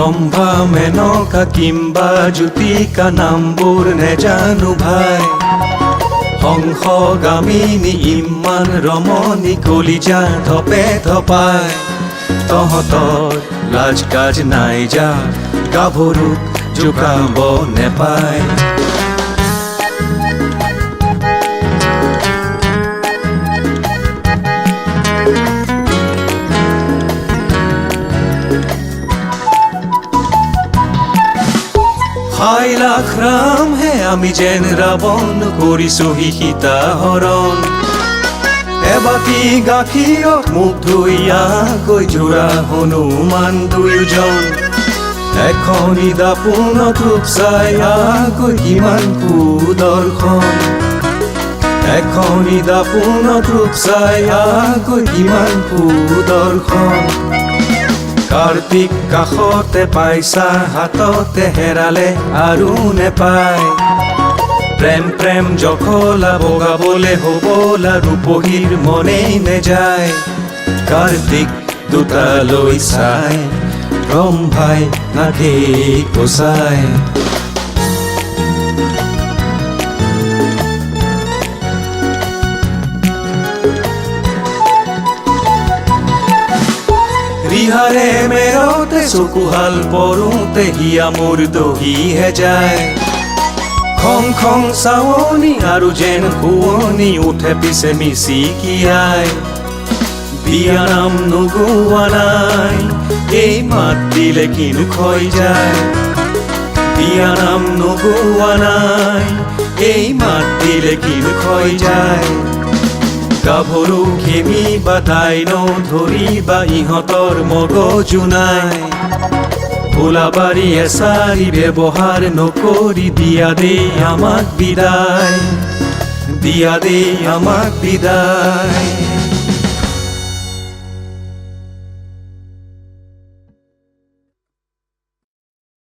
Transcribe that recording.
ৰম্ভা মেনকা কিম্বা জ্যোতিকা নামবোৰ নেজানো ভাই হংসগামিনী ইমান ৰমণী কলিজা ধপে ধপাই তহঁতৰ লাজ কাজ নাই যা গাভৰুক জোকাব নেপায় হাই লাখ ৰাম হে আমি যেন ৰাৱণ কৰিছো সীতা হৰণ এবাটি গাখীৰত মুখ ধুইয়াকৈ যোৰা হনুমান দুয়োজন এখনি দাপোনত ৰূপ চাইয়াকৈ কিমান কুদৰ্শন এখনি দাপোনত ৰূপ চাইয়াকৈ কিমান কুদৰ্শন কাৰ্তিক কাষতে পাইছা হাততে হেৰালে আৰু নেপায় প্ৰেম প্ৰেম জখলা বগাবলে হবলা ৰূপহীৰ মনেই নেযায় কাৰ্তিক দুটালৈ চাই ৰম্ভাই নাকেই কচাই ৰিহাৰে মেৰতে চকুহাল পৰোতে হিয়া মোৰ দহিহে যায় খং খং চাৱনি আৰু যেন শুৱনি উঠে পিছে মিচিকিয়াই বিয়া নাম নোগোৱা নাই এই মাত দিলে কিনো খৈ যায় বিয়া নাম নোগোৱা নাই এই মাত দিলে কিনো খৈ যায় গাভৰু খেমি বাটাই নধৰিবা ইহঁতৰ মগজু নাই ভোলাবাৰী এচাৰি ব্যৱহাৰ নকৰি দিয়া দেই আমাক বিদায় দিয়া দেই আমাক বিদায়